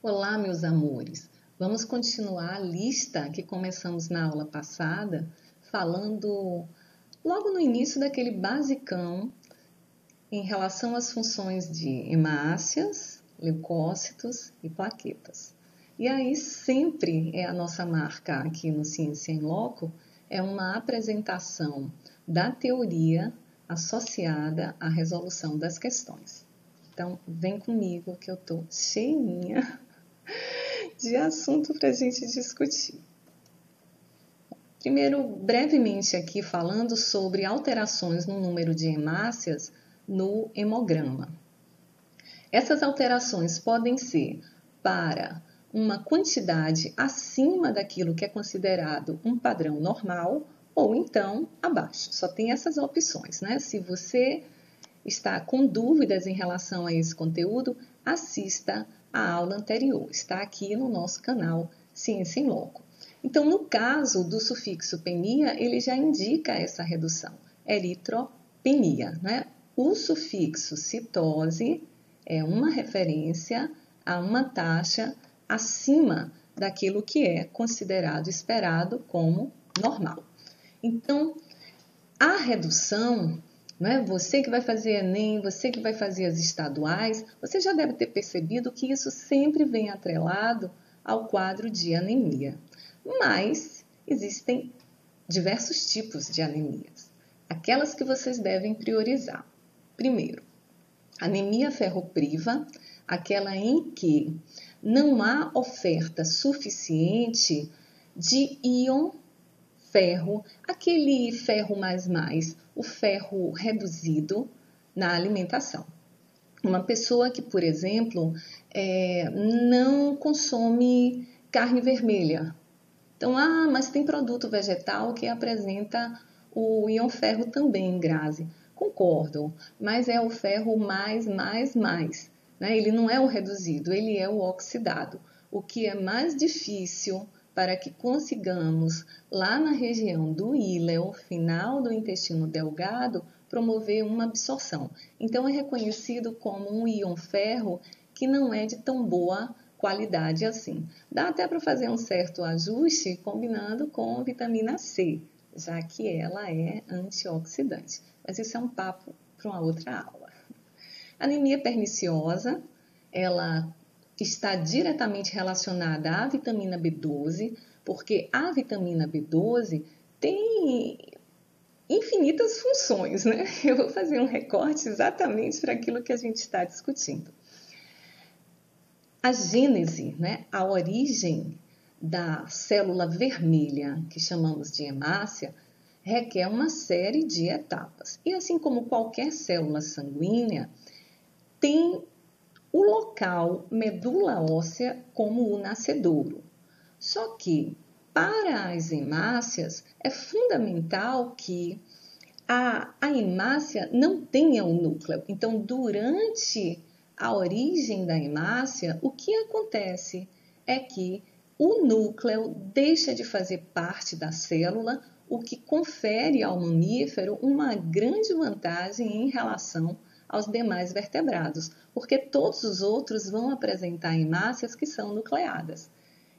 Olá, meus amores. Vamos continuar a lista que começamos na aula passada, falando logo no início daquele basicão em relação às funções de hemácias, leucócitos e plaquetas. E aí sempre é a nossa marca aqui no Ciência em Loco, é uma apresentação da teoria associada à resolução das questões. Então, vem comigo que eu tô cheinha de assunto para a gente discutir. Primeiro, brevemente aqui falando sobre alterações no número de hemácias no hemograma. Essas alterações podem ser para uma quantidade acima daquilo que é considerado um padrão normal ou então abaixo. Só tem essas opções, né? Se você está com dúvidas em relação a esse conteúdo, assista a aula anterior. Está aqui no nosso canal Ciência em Loco. Então, no caso do sufixo penia, ele já indica essa redução, eritropenia, né? O sufixo citose é uma referência a uma taxa acima daquilo que é considerado esperado como normal. Então, a redução, né, você que vai fazer Enem, você que vai fazer as estaduais, você já deve ter percebido que isso sempre vem atrelado ao quadro de anemia. Mas existem diversos tipos de anemias. Aquelas que vocês devem priorizar. Primeiro, anemia ferropriva, aquela em que não há oferta suficiente de íon ferro, aquele ferro mais, o ferro reduzido na alimentação. Uma pessoa que, por exemplo, não consome carne vermelha. Então, mas tem produto vegetal que apresenta o íon ferro também, Grazi. Concordo, mas é o ferro mais, né? Ele não é o reduzido, ele é o oxidado. O que é mais difícil para que consigamos, lá na região do íleo, final do intestino delgado, promover uma absorção. Então, é reconhecido como um íon ferro que não é de tão boa qualidade assim. Dá até para fazer um certo ajuste combinando com vitamina C, já que ela é antioxidante. Mas isso é um papo para uma outra aula. Anemia perniciosa, ela está diretamente relacionada à vitamina B12, porque a vitamina B12 tem infinitas funções, né? Eu vou fazer um recorte exatamente para aquilo que a gente está discutindo. A gênese, né? A origem da célula vermelha, que chamamos de hemácia, requer uma série de etapas. E assim como qualquer célula sanguínea, tem o local medula óssea como o nascedouro. Só que, para as hemácias, é fundamental que a hemácia não tenha o núcleo. Então, durante a origem da hemácia, o que acontece é que o núcleo deixa de fazer parte da célula, o que confere ao mamífero uma grande vantagem em relação aos demais vertebrados, porque todos os outros vão apresentar hemácias que são nucleadas.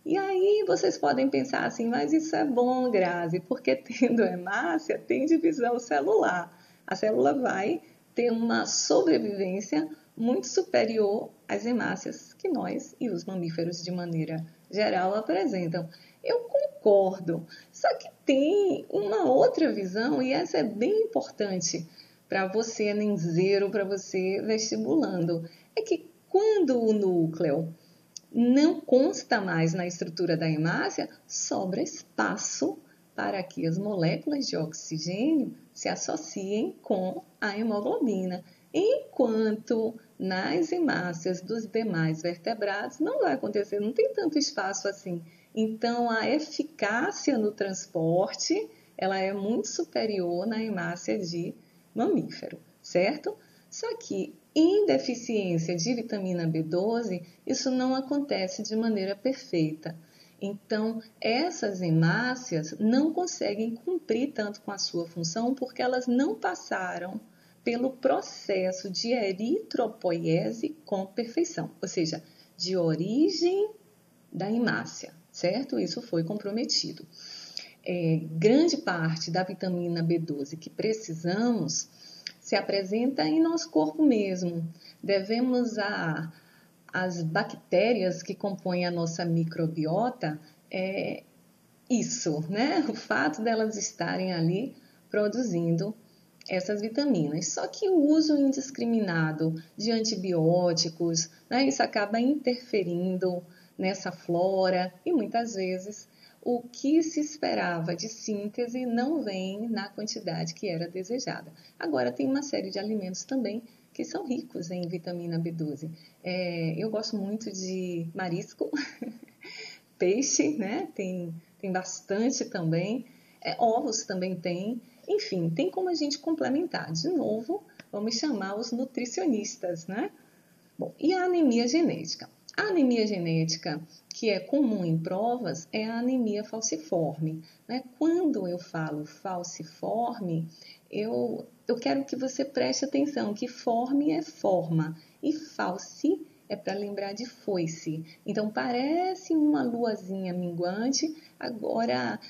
E aí vocês podem pensar assim, mas isso é bom, Grazi, porque tendo hemácia tem divisão celular. A célula vai ter uma sobrevivência muito superior às hemácias que nós e os mamíferos de maneira geral apresentam. Eu concordo, só que tem uma outra visão e essa é bem importante para você enemzeiro, para você vestibulando. É que quando o núcleo não consta mais na estrutura da hemácia, sobra espaço para que as moléculas de oxigênio se associem com a hemoglobina, enquanto nas hemácias dos demais vertebrados não vai acontecer, não tem tanto espaço assim. Então, a eficácia no transporte, ela é muito superior na hemácia de mamífero, certo? Só que em deficiência de vitamina B12, isso não acontece de maneira perfeita. Então, essas hemácias não conseguem cumprir tanto com a sua função porque elas não passaram pelo processo de eritropoiese com perfeição, ou seja, de origem da hemácia, certo? Isso foi comprometido. Grande parte da vitamina B12 que precisamos se apresenta em nosso corpo mesmo. Devemos às bactérias que compõem a nossa microbiota isso, né? O fato delas estarem ali produzindo essas vitaminas. Só que o uso indiscriminado de antibióticos, né, isso acaba interferindo nessa flora e muitas vezes o que se esperava de síntese não vem na quantidade que era desejada. Agora, tem uma série de alimentos também que são ricos em vitamina B12. Eu gosto muito de marisco, peixe, né? Tem bastante também. Ovos também tem. Enfim, tem como a gente complementar. De novo, vamos chamar os nutricionistas, né? Bom, e a anemia genética? A anemia genética, que é comum em provas, é a anemia falciforme, né? Quando eu falo falciforme, eu quero que você preste atenção que forme é forma e falci é para lembrar de foice. Então, parece uma luazinha minguante. Agora,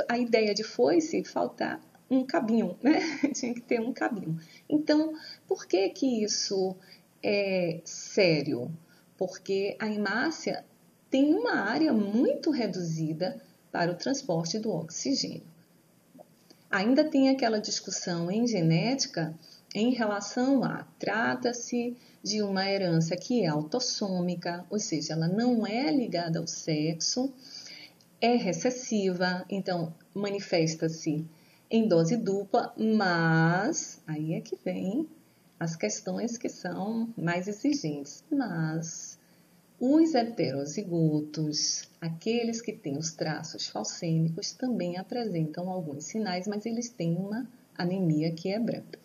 a ideia de foice, faltar um cabinho, né? Tinha que ter um cabinho. Então, por que que isso é sério? Porque a hemácia tem uma área muito reduzida para o transporte do oxigênio. Ainda tem aquela discussão em genética em relação a trata-se de uma herança que é autossômica, ou seja, ela não é ligada ao sexo, é recessiva, então manifesta-se em dose dupla, mas aí é que vem as questões que são mais exigentes. Mas os heterozigotos, aqueles que têm os traços falcêmicos, também apresentam alguns sinais, mas eles têm uma anemia que é branda.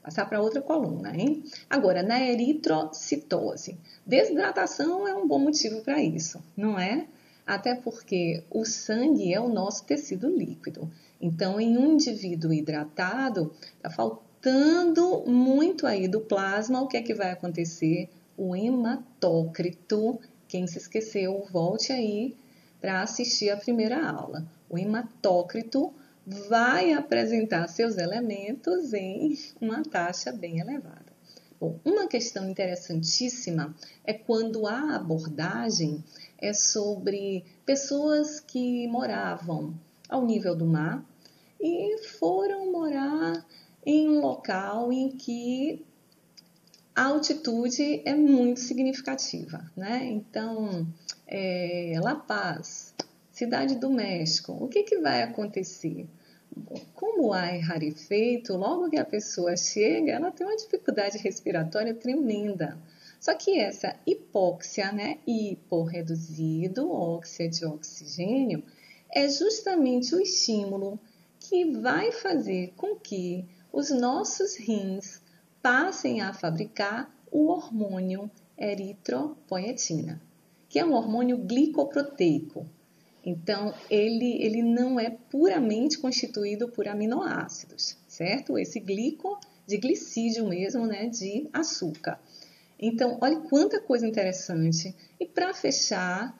Passar para outra coluna, hein? Agora, na eritrocitose. Desidratação é um bom motivo para isso, não é? Até porque o sangue é o nosso tecido líquido. Então, em um indivíduo hidratado, está faltando muito aí do plasma. O que é que vai acontecer? O hematócrito, quem se esqueceu, volte aí para assistir a primeira aula. O hematócrito vai apresentar seus elementos em uma taxa bem elevada. Bom, uma questão interessantíssima é quando a abordagem é sobre pessoas que moravam ao nível do mar e foram morar em um local em que a altitude é muito significativa, né? Então, La Paz, Cidade do México, o que vai acontecer? Como o ar é rarefeito, logo que a pessoa chega, ela tem uma dificuldade respiratória tremenda. Só que essa hipóxia, né, hiporreduzido, óxia de oxigênio, é justamente o estímulo que vai fazer com que os nossos rins passem a fabricar o hormônio eritropoietina, que é um hormônio glicoproteico. Então, ele não é puramente constituído por aminoácidos, certo? Esse glico, de glicídio mesmo, né, de açúcar. Então, olha quanta coisa interessante. E para fechar,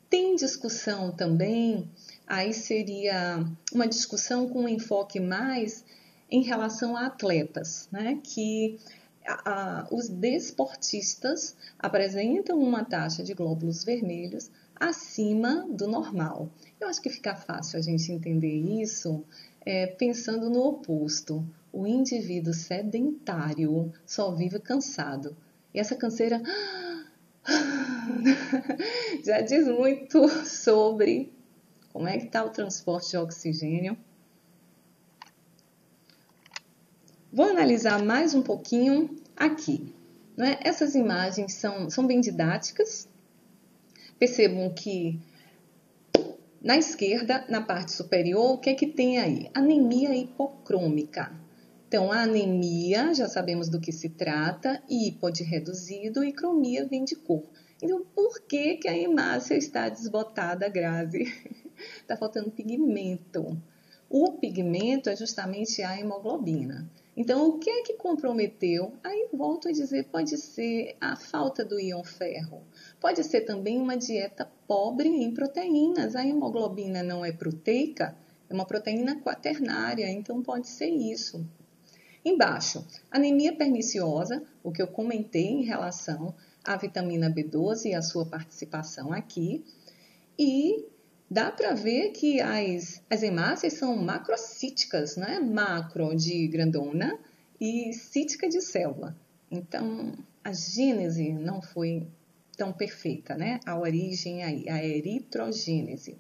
tem discussão também, aí seria uma discussão com um enfoque mais em relação a atletas, né, que os desportistas apresentam uma taxa de glóbulos vermelhos acima do normal. Eu acho que fica fácil a gente entender isso pensando no oposto. O indivíduo sedentário só vive cansado. E essa canseira já diz muito sobre como é que está o transporte de oxigênio. Vou analisar mais um pouquinho aqui, né? Essas imagens são bem didáticas. Percebam que na esquerda, na parte superior, o que é que tem aí? Anemia hipocrômica. Então, a anemia, já sabemos do que se trata, hipo de reduzido e cromia vem de cor. Então, por que a hemácia está desbotada, Grazi? Está faltando pigmento. O pigmento é justamente a hemoglobina. Então, o que é que comprometeu? Aí volto a dizer, pode ser a falta do íon ferro, pode ser também uma dieta pobre em proteínas. A hemoglobina não é proteica, é uma proteína quaternária, então pode ser isso. Embaixo, anemia perniciosa, o que eu comentei em relação à vitamina B12 e a sua participação aqui. E dá para ver que as hemácias são macrocíticas, né? Macro de grandona e cítica de célula. Então, a gênese não foi tão perfeita, né? A origem aí, a eritrogênese.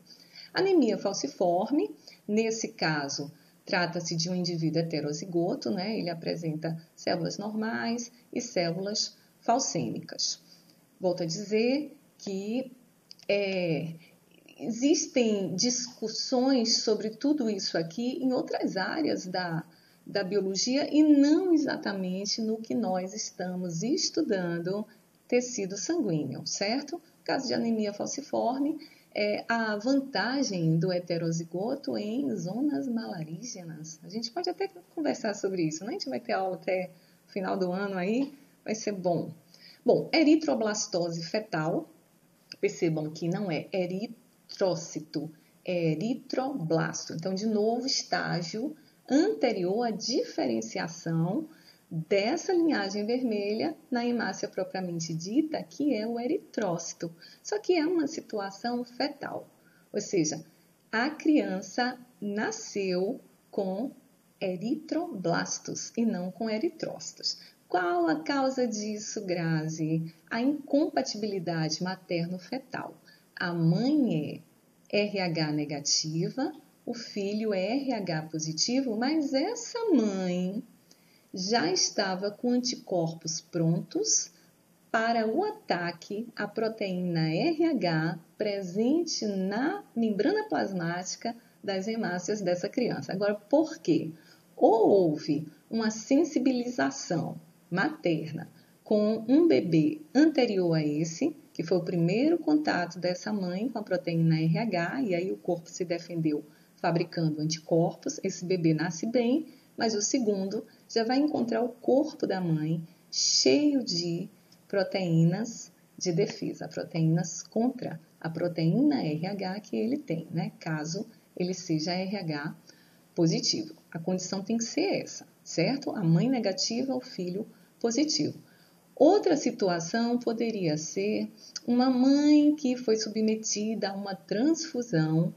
Anemia falciforme, nesse caso, trata-se de um indivíduo heterozigoto, né? Ele apresenta células normais e células falcêmicas. Volto a dizer que existem discussões sobre tudo isso aqui em outras áreas da biologia e não exatamente no que nós estamos estudando, tecido sanguíneo, certo? No caso de anemia falciforme, a vantagem do heterozigoto em zonas malarígenas. A gente pode até conversar sobre isso, né? A gente vai ter aula até o final do ano aí, vai ser bom. Bom, eritroblastose fetal, percebam que não é eritrócito, é eritroblasto. Então, de novo, estágio anterior à diferenciação dessa linhagem vermelha na hemácia propriamente dita, que é o eritrócito. Só que é uma situação fetal, ou seja, a criança nasceu com eritroblastos e não com eritrócitos. Qual a causa disso, Grazi? A incompatibilidade materno-fetal. A mãe é RH negativa, o filho é RH positivo, mas essa mãe já estava com anticorpos prontos para o ataque à proteína RH presente na membrana plasmática das hemácias dessa criança. Agora, por quê? Ou houve uma sensibilização materna com um bebê anterior a esse, que foi o primeiro contato dessa mãe com a proteína RH, e aí o corpo se defendeu fabricando anticorpos, esse bebê nasce bem, mas o segundo já vai encontrar o corpo da mãe cheio de proteínas de defesa, proteínas contra a proteína RH que ele tem, né? Caso ele seja RH positivo. A condição tem que ser essa, certo? A mãe negativa, o filho positivo. Outra situação poderia ser uma mãe que foi submetida a uma transfusão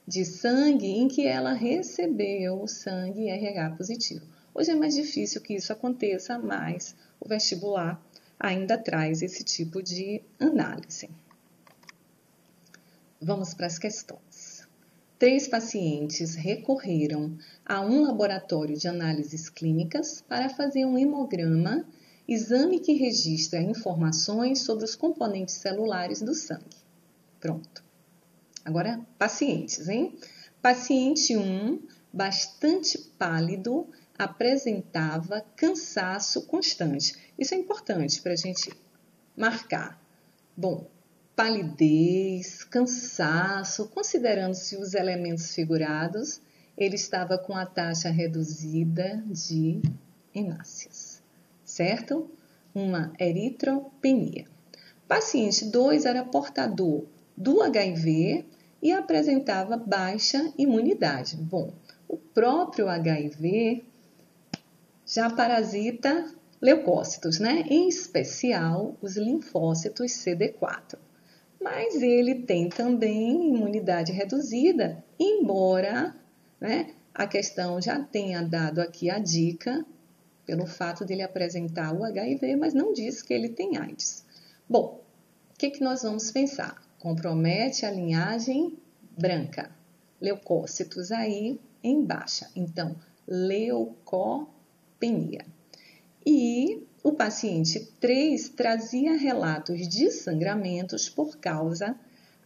de sangue em que ela recebeu sangue RH positivo. Hoje é mais difícil que isso aconteça, mas o vestibular ainda traz esse tipo de análise. Vamos para as questões. 3 pacientes recorreram a um laboratório de análises clínicas para fazer um hemograma, exame que registra informações sobre os componentes celulares do sangue. Pronto. Agora, pacientes, hein? Paciente 1, bastante pálido, apresentava cansaço constante. Isso é importante para a gente marcar. Bom, palidez, cansaço, considerando-se os elementos figurados, ele estava com a taxa reduzida de hemácias, certo? Uma eritropenia. Paciente 2 era portador do HIV e apresentava baixa imunidade. Bom, o próprio HIV já parasita leucócitos, né? Em especial os linfócitos CD4. Mas ele tem também imunidade reduzida, embora, né, a questão já tenha dado aqui a dica pelo fato dele apresentar o HIV, mas não diz que ele tem AIDS. Bom, o que nós vamos pensar? Compromete a linhagem branca, leucócitos aí em baixa. Então, leucopenia. E o paciente 3 trazia relatos de sangramentos por causa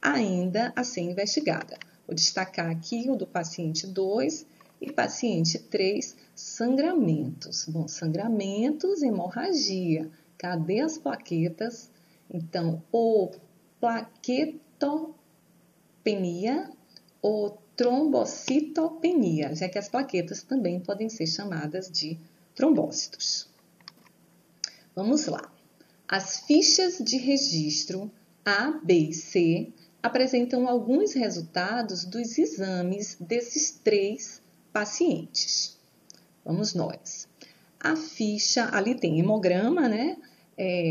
ainda a ser investigada. Vou destacar aqui o do paciente 2 e paciente 3, sangramentos. Bom, sangramentos, hemorragia. Cadê as plaquetas? Então, ou plaquetopenia ou trombocitopenia, já que as plaquetas também podem ser chamadas de trombócitos. Vamos lá. As fichas de registro A, B e C apresentam alguns resultados dos exames desses 3 pacientes. Vamos nós. A ficha, ali tem hemograma, né?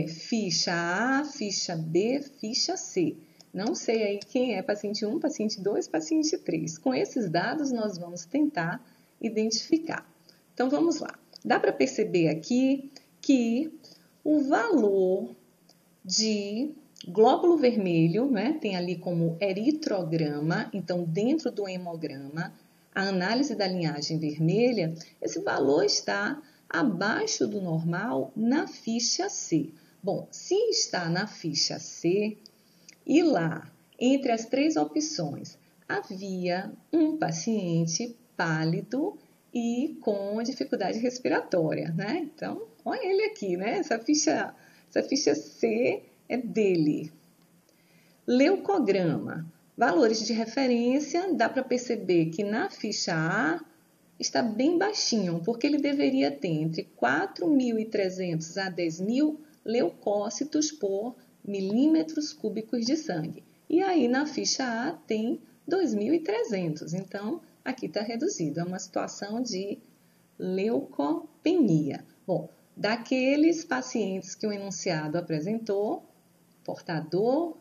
Ficha A, ficha B, ficha C. Não sei aí quem é paciente 1, paciente 2, paciente 3. Com esses dados, nós vamos tentar identificar. Então, vamos lá. Dá para perceber aqui que o valor de glóbulo vermelho, né, tem ali como eritrograma, então dentro do hemograma, a análise da linhagem vermelha, esse valor está abaixo do normal na ficha C. Bom, se está na ficha C e lá, entre as 3 opções, havia um paciente pálido e com dificuldade respiratória, né? Então, olha ele aqui, né? Essa ficha C é dele. Leucograma. Valores de referência, dá para perceber que na ficha A está bem baixinho, porque ele deveria ter entre 4.300 a 10.000 leucócitos por milímetros cúbicos de sangue. E aí na ficha A tem 2.300, então aqui está reduzido, é uma situação de leucopenia. Bom, daqueles pacientes que o enunciado apresentou, portador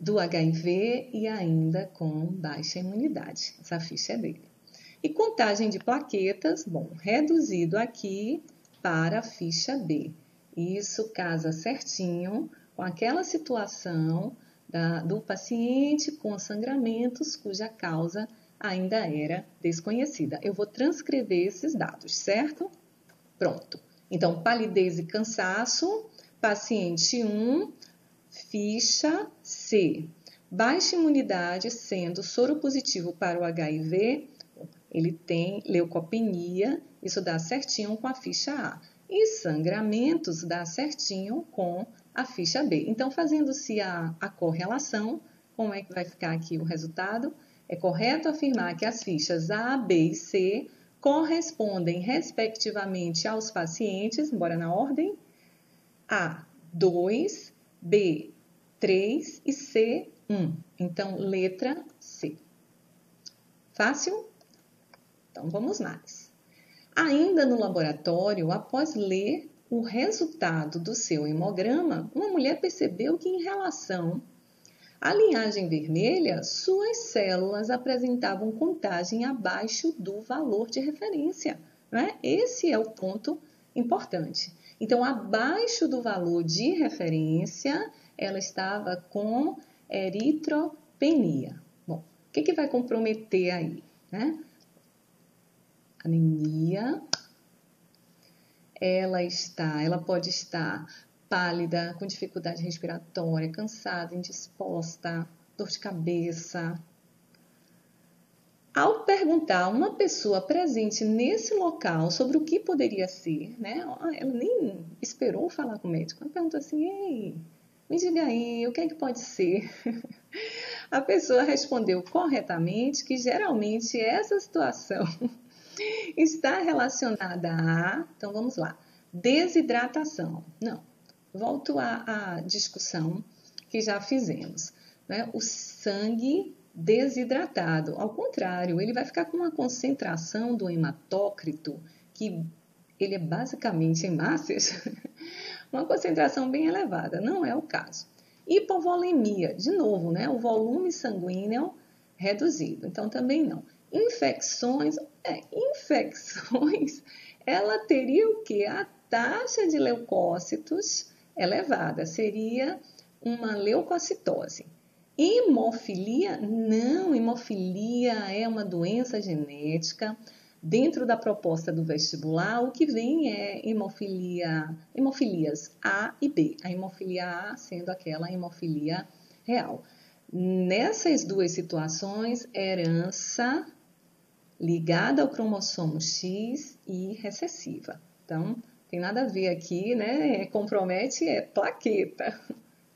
do HIV e ainda com baixa imunidade. Essa ficha é dele. E contagem de plaquetas, bom, reduzido aqui para a ficha B. Isso casa certinho com aquela situação do paciente com sangramentos cuja causa ainda era desconhecida. Eu vou transcrever esses dados, certo? Pronto. Então, palidez e cansaço, paciente 1, ficha C. Baixa imunidade, sendo soro positivo para o HIV, ele tem leucopenia, isso dá certinho com a ficha A. E sangramentos dá certinho com a ficha B. Então, fazendo-se a correlação, como é que vai ficar aqui o resultado? É correto afirmar que as fichas A, B e C correspondem, respectivamente, aos pacientes, embora na ordem, A, 2, B, 3 e C, 1. Então, letra C. Fácil? Então, vamos mais. Ainda no laboratório, após ler o resultado do seu hemograma, uma mulher percebeu que, em relação à linhagem vermelha, suas células apresentavam contagem abaixo do valor de referência, né? Esse é o ponto importante. Então, abaixo do valor de referência, ela estava com eritropenia. Bom, o que vai comprometer aí, né? Anemia. Ela pode estar pálida, com dificuldade respiratória, cansada, indisposta, dor de cabeça. Ao perguntar a uma pessoa presente nesse local sobre o que poderia ser, né? Ela nem esperou falar com o médico. Ela perguntou assim: ei, me diga aí, o que é que pode ser? A pessoa respondeu corretamente que geralmente essa situação está relacionada a, então vamos lá, desidratação. Não, volto à discussão que já fizemos, né? O sangue desidratado, ao contrário, ele vai ficar com uma concentração do hematócrito, que ele é basicamente hemácias, uma concentração bem elevada, não é o caso. Hipovolemia, de novo, né? O volume sanguíneo reduzido, então também não. Infecções, ela teria o quê? A taxa de leucócitos elevada, seria uma leucocitose. Hemofilia, não, hemofilia é uma doença genética. Dentro da proposta do vestibular, o que vem é hemofilias A e B. A hemofilia A sendo aquela hemofilia real. Nessas duas situações, herança ligada ao cromossomo X e recessiva. Então, tem nada a ver aqui, né? Compromete plaqueta.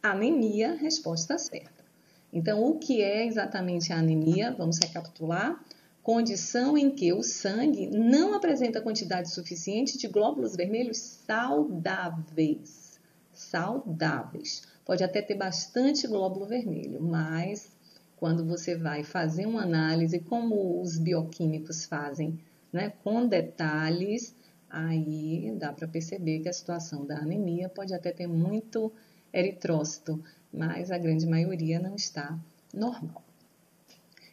Anemia, resposta certa. Então, o que é exatamente a anemia? Vamos recapitular. condição em que o sangue não apresenta quantidade suficiente de glóbulos vermelhos saudáveis. Saudáveis. Pode até ter bastante glóbulo vermelho, mas quando você vai fazer uma análise, como os bioquímicos fazem, né, com detalhes, aí dá para perceber que a situação da anemia pode até ter muito eritrócito, mas a grande maioria não está normal.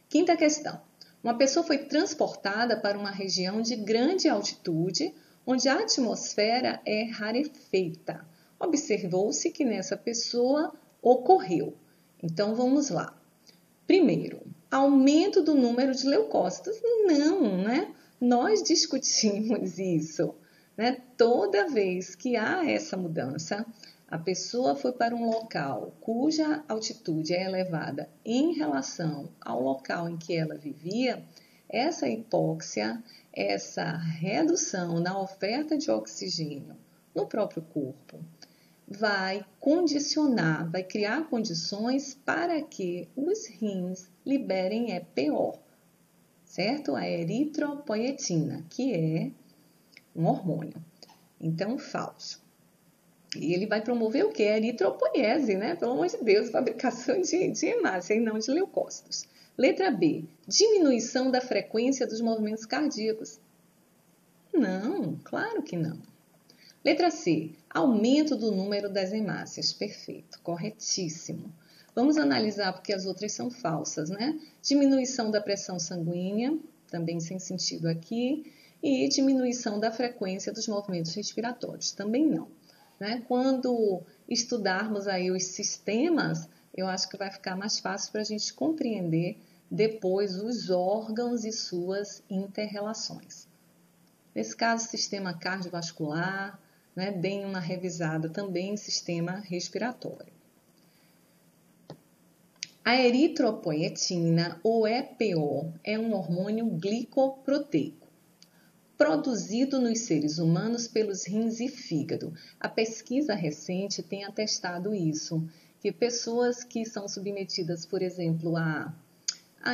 Quinta questão. Uma pessoa foi transportada para uma região de grande altitude, onde a atmosfera é rarefeita. Observou-se que nessa pessoa ocorreu. Então, vamos lá. Primeiro, aumento do número de leucócitos. Não, né? Nós discutimos isso, né? Toda vez que há essa mudança, a pessoa foi para um local cuja altitude é elevada em relação ao local em que ela vivia, essa hipóxia, essa redução na oferta de oxigênio no próprio corpo, vai condicionar, vai criar condições para que os rins liberem EPO, certo? A eritropoietina, que é um hormônio. Então, falso. E ele vai promover o quê? A eritropoiese, né? Pelo amor de Deus, fabricação de hemácia e não de leucócitos. Letra B, diminuição da frequência dos movimentos cardíacos. Não, claro que não. Letra C, aumento do número das hemácias. Perfeito, corretíssimo. Vamos analisar porque as outras são falsas, né? Diminuição da pressão sanguínea, também sem sentido aqui. E diminuição da frequência dos movimentos respiratórios, também não. Né? Quando estudarmos aí os sistemas, eu acho que vai ficar mais fácil para a gente compreender depois os órgãos e suas interrelações. Nesse caso, sistema cardiovascular, né? Deem uma revisada também em sistema respiratório. A eritropoietina, ou EPO, é um hormônio glicoproteico, produzido nos seres humanos pelos rins e fígado. A pesquisa recente tem atestado isso, que pessoas que são submetidas, por exemplo, a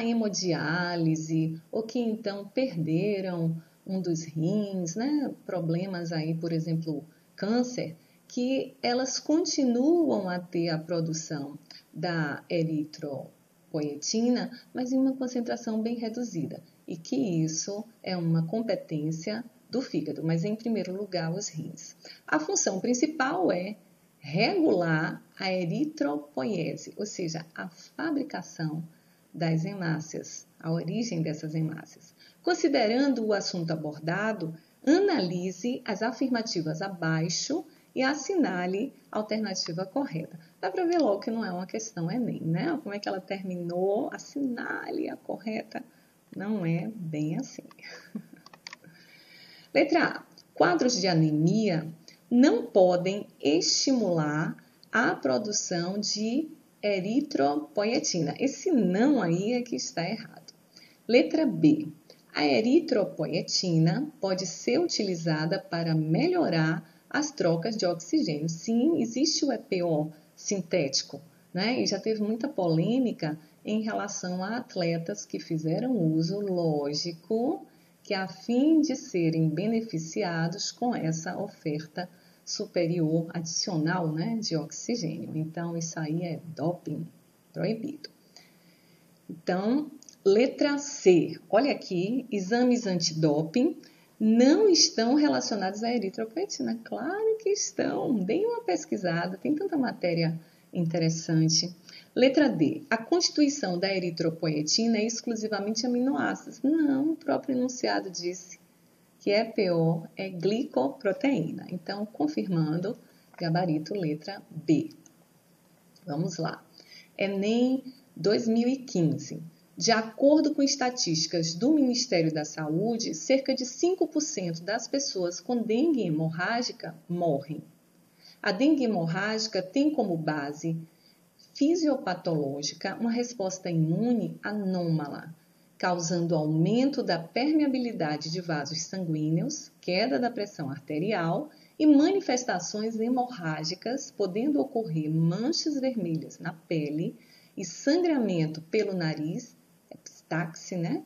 hemodiálise, ou que então perderam um dos rins, né? Problemas aí, por exemplo, câncer, que elas continuam a ter a produção da eritropoietina, mas em uma concentração bem reduzida. E que isso é uma competência do fígado, mas em primeiro lugar os rins. A função principal é regular a eritropoiese, ou seja, a fabricação das hemácias, a origem dessas hemácias. Considerando o assunto abordado, analise as afirmativas abaixo e assinale a alternativa correta. Dá para ver logo que não é uma questão Enem, né? Como é que ela terminou? Assinale a correta. Não é bem assim. Letra A. Quadros de anemia não podem estimular a produção de eritropoietina. Esse não aí é que está errado. Letra B. A eritropoietina pode ser utilizada para melhorar as trocas de oxigênio. Sim, existe o EPO sintético, né? E já teve muita polêmica em relação a atletas que fizeram uso, lógico, que a fim de serem beneficiados com essa oferta superior adicional, né, de oxigênio. Então, isso aí é doping, proibido. Então, letra C. Olha aqui, exames antidoping não estão relacionados à eritropoietina. Claro que estão. Deem uma pesquisada, tem tanta matéria interessante. Letra D. A constituição da eritropoietina é exclusivamente aminoácidos. Não, o próprio enunciado disse que EPO é glicoproteína. Então, confirmando, gabarito letra B. Vamos lá. Enem 2015. De acordo com estatísticas do Ministério da Saúde, cerca de 5% das pessoas com dengue hemorrágica morrem. A dengue hemorrágica tem como base fisiopatológica uma resposta imune anômala, causando aumento da permeabilidade de vasos sanguíneos, queda da pressão arterial e manifestações hemorrágicas, podendo ocorrer manchas vermelhas na pele e sangramento pelo nariz, epistaxe, né?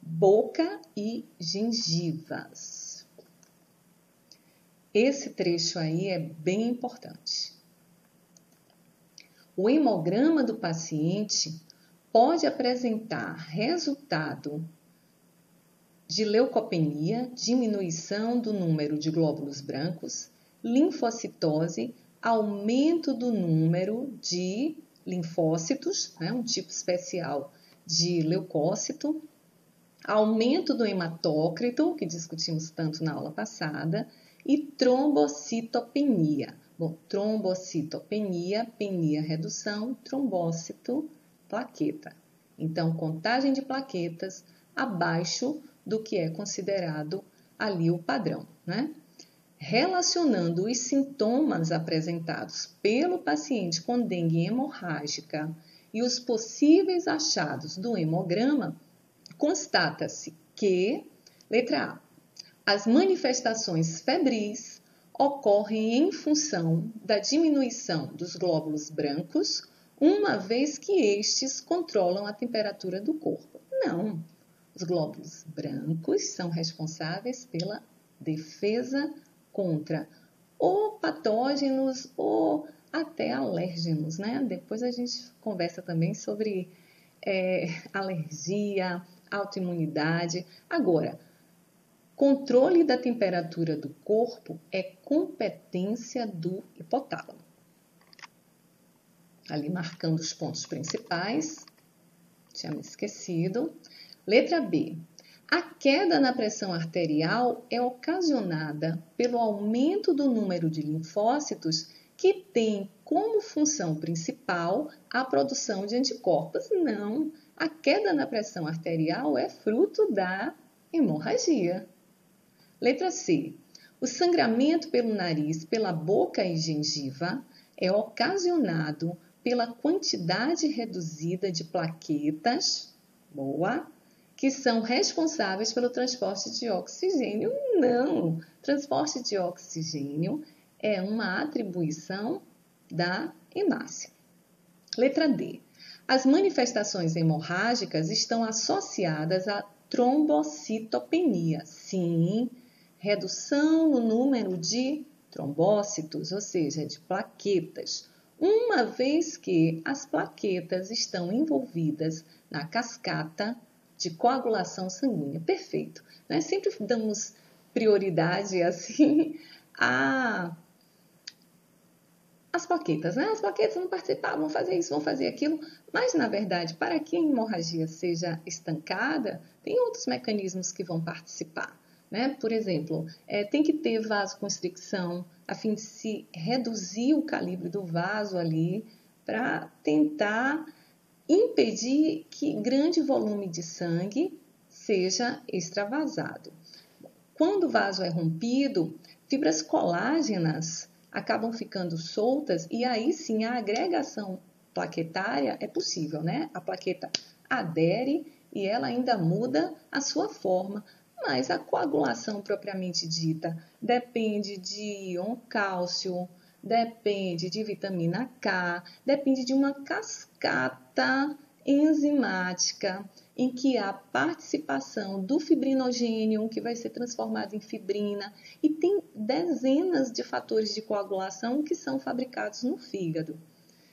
boca e gengivas. Esse trecho aí é bem importante. O hemograma do paciente pode apresentar resultado de leucopenia, diminuição do número de glóbulos brancos, linfocitose, aumento do número de linfócitos, né, um tipo especial de leucócito, aumento do hematócrito, que discutimos tanto na aula passada, e trombocitopenia. Bom, trombocitopenia, penia, redução, trombócito, plaqueta. Então, contagem de plaquetas abaixo do que é considerado ali o padrão, né? Relacionando os sintomas apresentados pelo paciente com dengue hemorrágica e os possíveis achados do hemograma, constata-se que, letra A, as manifestações febris ocorrem em função da diminuição dos glóbulos brancos, uma vez que estes controlam a temperatura do corpo. Não, os glóbulos brancos são responsáveis pela defesa contra ou patógenos ou até alérgenos, né? Depois a gente conversa também sobre alergia, autoimunidade. Agora, controle da temperatura do corpo é competência do hipotálamo. Ali marcando os pontos principais, tinha me esquecido. Letra B. A queda na pressão arterial é ocasionada pelo aumento do número de linfócitos que tem como função principal a produção de anticorpos. Não, a queda na pressão arterial é fruto da hemorragia. Letra C. O sangramento pelo nariz, pela boca e gengiva é ocasionado pela quantidade reduzida de plaquetas, que são responsáveis pelo transporte de oxigênio. Não, transporte de oxigênio é uma atribuição da hemácia. Letra D. As manifestações hemorrágicas estão associadas à trombocitopenia. Sim, redução no número de trombócitos, ou seja, de plaquetas, uma vez que as plaquetas estão envolvidas na cascata de coagulação sanguínea. Perfeito. Nós sempre damos prioridade assim às plaquetas, né? As plaquetas vão participar, vão fazer isso, vão fazer aquilo, mas na verdade, para que a hemorragia seja estancada, tem outros mecanismos que vão participar. Né? Por exemplo, tem que ter vasoconstricção a fim de se reduzir o calibre do vaso ali para tentar impedir que grande volume de sangue seja extravasado. Quando o vaso é rompido, fibras colágenas acabam ficando soltas e aí sim a agregação plaquetária é possível, né? A plaqueta adere e ela ainda muda a sua forma. Mas a coagulação propriamente dita depende de íon cálcio, depende de vitamina K, depende de uma cascata enzimática em que há participação do fibrinogênio, que vai ser transformado em fibrina, e tem dezenas de fatores de coagulação que são fabricados no fígado.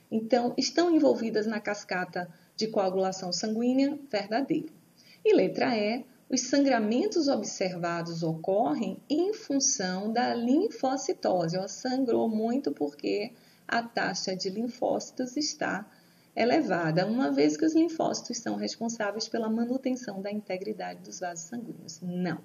Então, estão envolvidas na cascata de coagulação sanguínea? Verdadeiro. E letra E. Os sangramentos observados ocorrem em função da linfocitose. Ela sangrou muito porque a taxa de linfócitos está elevada, uma vez que os linfócitos são responsáveis pela manutenção da integridade dos vasos sanguíneos. Não.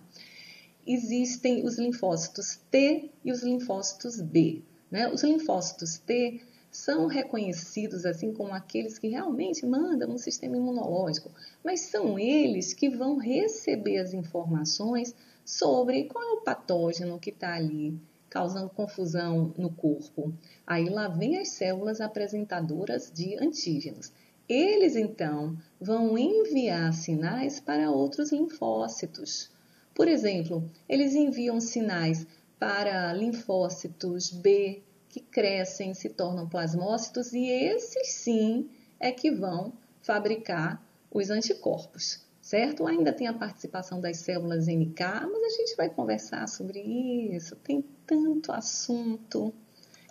Existem os linfócitos T e os linfócitos B. Né? Os linfócitos T são reconhecidos assim como aqueles que realmente mandam no sistema imunológico, mas são eles que vão receber as informações sobre qual é o patógeno que está ali causando confusão no corpo. Aí lá vem as células apresentadoras de antígenos. Eles, então, vão enviar sinais para outros linfócitos. Por exemplo, eles enviam sinais para linfócitos B, que crescem, se tornam plasmócitos, e esses sim é que vão fabricar os anticorpos. certo? Ainda tem a participação das células NK, mas a gente vai conversar sobre isso, tem tanto assunto.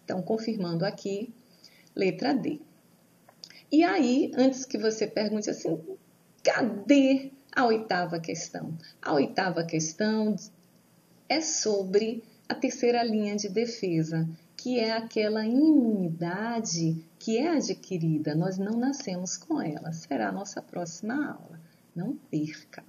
Então, confirmando aqui, letra D. E aí, antes que você pergunte assim, cadê a oitava questão? A oitava questão é sobre a terceira linha de defesa, que é aquela imunidade que é adquirida. Nós não nascemos com ela. Será a nossa próxima aula. Não perca.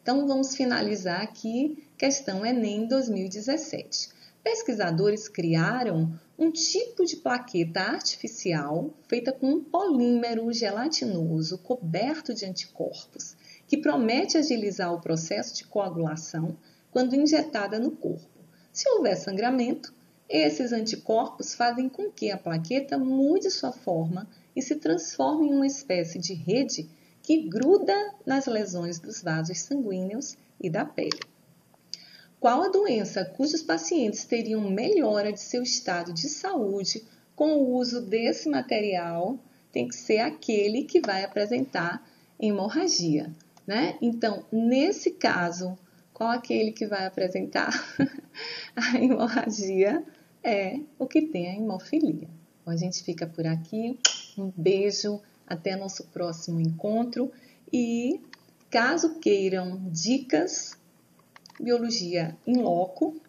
Então, vamos finalizar aqui, questão Enem 2017. Pesquisadores criaram um tipo de plaqueta artificial feita com um polímero gelatinoso coberto de anticorpos, que promete agilizar o processo de coagulação quando injetada no corpo. Se houver sangramento, esses anticorpos fazem com que a plaqueta mude sua forma e se transforme em uma espécie de rede que gruda nas lesões dos vasos sanguíneos e da pele. Qual a doença cujos pacientes teriam melhora de seu estado de saúde com o uso desse material? Tem que ser aquele que vai apresentar hemorragia, né? Então, nesse caso, qual aquele que vai apresentar a hemorragia? É o que tem a hemofilia. Então, a gente fica por aqui. Um beijo, até nosso próximo encontro. E caso queiram dicas, biologia in loco,